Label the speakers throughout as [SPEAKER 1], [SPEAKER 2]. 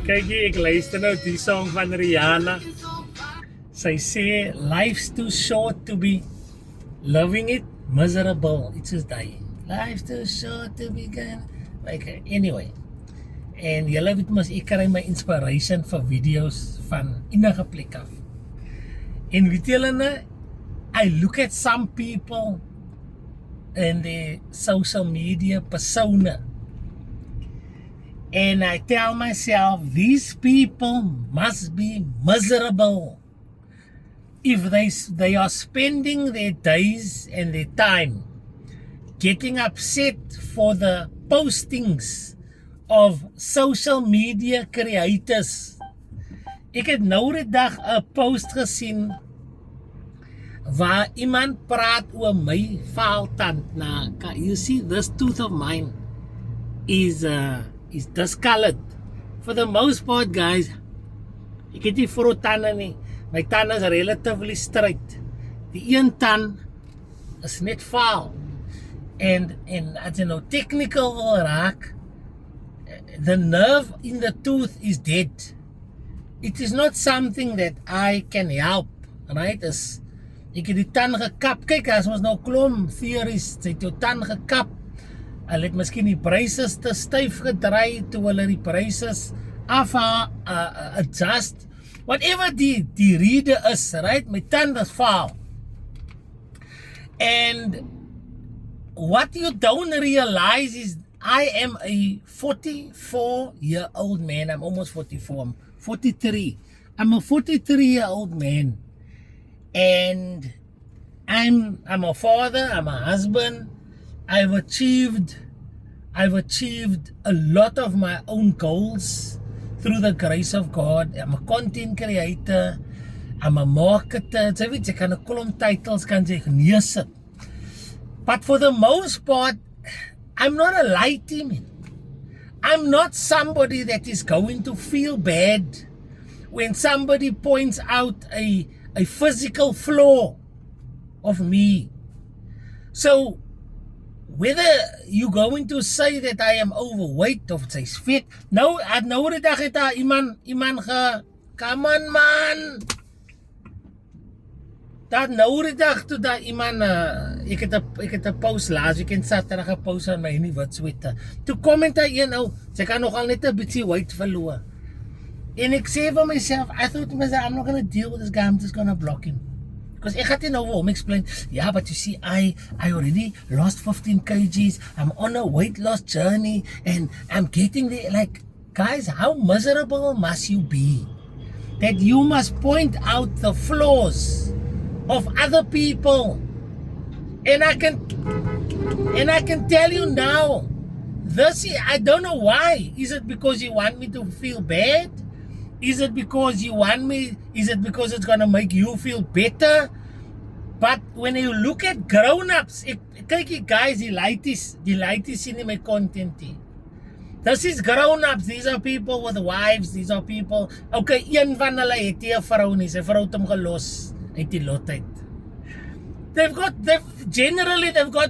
[SPEAKER 1] Kyk ek luister nou die song van Rihanna. Sy sê life's too short to be loving it miserable. It's just dying. Life's too short to be good. Like anyway. En julle weet mos ek kry my inspiration vir video's van enige plek af. En weet julle nou, I look at some people in the social media persona. And I tell myself, these people must be miserable if they are spending their days and their time getting upset for the postings of social media creators. Ek het nou die dag 'n post gesien waar iemand praat oor my faaltand na. You see, this tooth of mine is discolored. For the most part, guys, ek het nie vrot tande nie. My tande is relatively straight. Die een tand is net vaal. And as you know, technical wil raak, the nerve in the tooth is dead. It is not something that I can help, right? Ek het die tand gekap. Kyk, as ons nou klomp theories, sy het jou tand gekap. Hulle het miskien die braces te styf gedraai toe hulle die braces adjust. Whatever die rede is, right? My tand is vaal. And what you don't realize is I am a 44-year-old man. I'm almost 44. I'm 43. I'm a 43-year-old man. And I'm a father, I'm a husband. I've achieved a lot of my own goals through the grace of God. I'm a content creator. I'm a marketer. So weet jy kan 'n klomp titles kan jy neersit. But for the most part, I'm not a light demon. I'm not somebody that is going to feel bad when somebody points out a physical flaw of me. So whether you're going to say that I am overweight of sy's fit, nou die dag het daar iemand come on man. Dat nou die dag toe daar iemand ek het 'n post laas week en Saterdag gepost aan my nie wat Twitter. Toe comment hy een ou, sy kan nogal net 'n bietjie weight verloor. En ek sê vir myself, I thought I'm not going to deal with this guy, I'm just going to block him. Because ek gaan nou vir hom explain, yeah, but you see, I already lost 15 kgs, I'm on a weight loss journey, and I'm getting there. Like, guys, how miserable must you be that you must point out the flaws of other people? And I can tell you now, I don't know why. Is it because you want me to feel bad? Is it because you want me? Is it because it's going to make you feel better? But when you look at grown-ups, kyk guys, die laities sien nie my content nie. This is grown-ups. These are people with wives. These are people. Okay, een van hulle het nie 'n vrou nie. Sy vrou het hom gelos uit die lot uit. They've got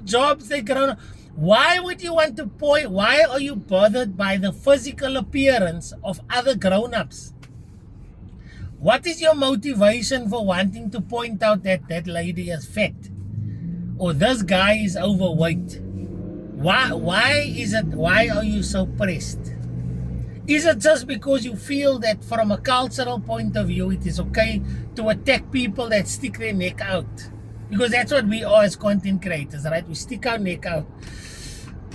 [SPEAKER 1] jobs, they're grown up. Why would you want to point? Why are you bothered by the physical appearance of other grown-ups? What is your motivation for wanting to point out that that lady is fat? Or this guy is overweight? Why are you so pressed? Is it just because you feel that from a cultural point of view it is okay to attack people that stick their neck out? Because that's what we are as content creators, right? We stick our neck out.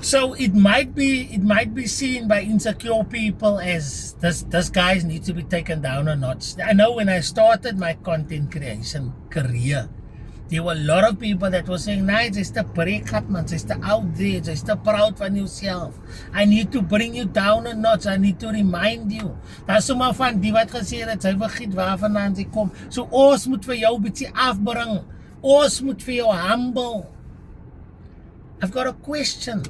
[SPEAKER 1] So it might be seen by insecure people as this guy needs to be taken down a notch. I know when I started my content creation career, there were a lot of people that were saying, "Nice, jy's te breekgat man, jy's te out there, jy's te proud van yourself. I need to bring you down a notch. I need to remind you." Daar's sommer van die wat gesê het, sy vergiet waarvandaan sy kom. So ons moet vir jou bietjie afbring. Ons moet vir jou humble. I've got a question.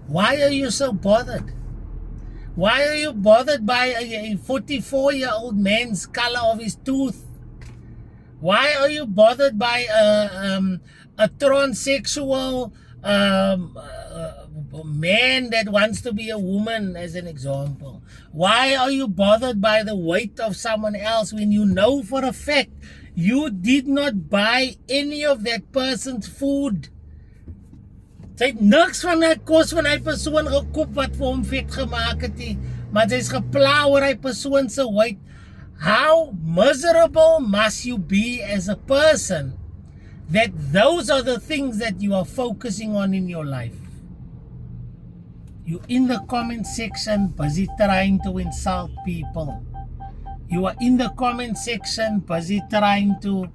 [SPEAKER 1] Why are you so bothered? Why are you bothered by a 44-year-old man's color of his tooth? Why are you bothered by a transsexual man that wants to be a woman, as an example? Why are you bothered by the weight of someone else when you know for a fact you did not buy any of that person's food? Sy het niks van die kos van hy persoon gekoop wat vir hom vet gemaak het nie, maar sy's gepla oor hy persoon se weight. How miserable must you be as a person that those are the things that you are focusing on in your life? You in the comment section busy trying to insult people. You are in the comment section busy trying to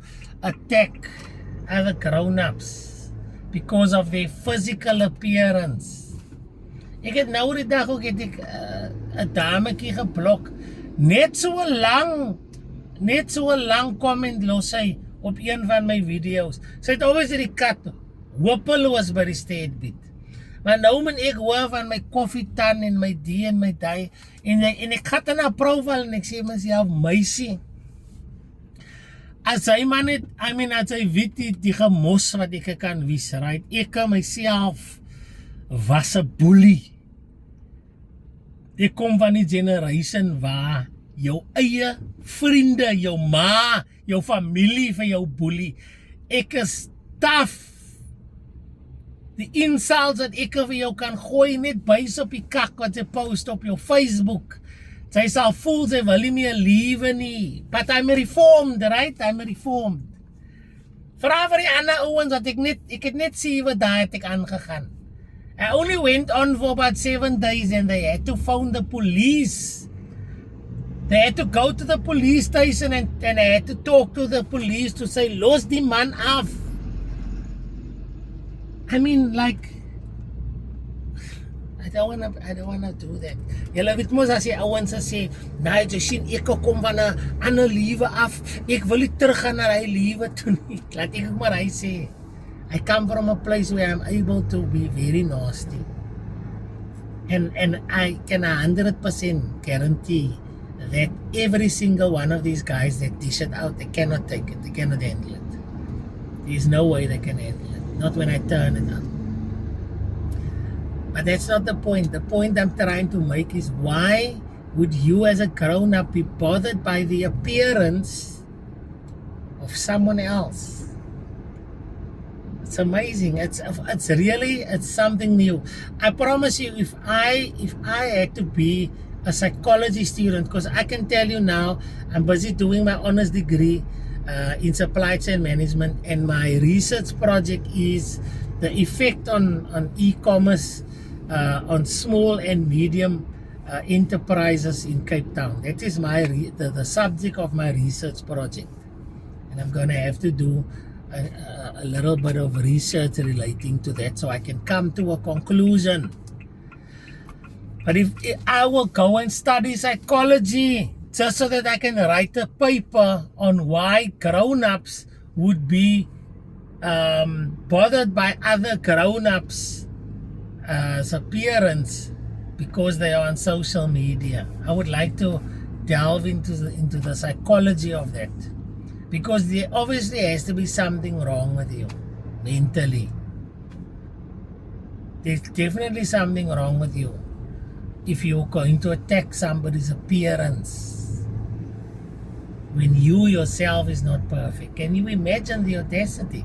[SPEAKER 1] attack other grown-ups because of their physical appearance. Ek het nou die dag ook het ek 'n dametjie geblok. Net so 'n lang comment los hy op een van my video's. Sy het obviously die kat hopeloos by die steedbied. Maar nou moet ek hoor van my koffietand en my die en my die. En ek gaat in haar profile en ek sê myself, meisie, as hy man het, as hy weet die gemos wat ek kan wies, right? Ek myself was 'n boelie. Ek kom van die generation waar jou eie vriende, jou ma, jou familie vir jou boelie. Ek is tough. Die insults wat ek vir jou kan gooi net bys op die kak wat jy post op jou Facebook. Sy sal voel sy wil nie meer lewe nie. But I'm reformed, right? I'm reformed. Vra vir die ander ouens dat ek het net 7 dae het ek aangegaan. I only went on for about 7 days and they had to phone the police. They had to go to the police station and I had to talk to the police to say, los die man af. I mean, like, I don't wanna do that. Julle weet mos as jy ouens sê, nee, jy sien ek kom van 'n ander lewe af. Ek wil nie teruggaan na hy lewe toe nie. Laat ek maar hy sê. I come from a place where I'm able to be very nasty. And I can 100% guarantee that every single one of these guys that dish it out, they cannot take it, they cannot handle it. There's no way they can handle it, not when I turn it up. But that's not the point. The point I'm trying to make is, why would you as a grown-up be bothered by the appearance of someone else? It's amazing. It's something new. I promise you, if I had to be a psychology student, because I can tell you now, I'm busy doing my honors degree in supply chain management, and my research project is the effect on e-commerce on small and medium enterprises in Cape Town. That is the subject of my research project, and I'm going to have to do a little bit of research relating to that so I can come to a conclusion. But if I will go and study psychology just so that I can write a paper on why grown-ups would be bothered by other grown-ups' appearance because they are on social media, I would like to delve into the psychology of that, because there obviously has to be something wrong with you mentally. There's definitely something wrong with you if you're going to attack somebody's appearance when you yourself is not perfect. Can you imagine the audacity?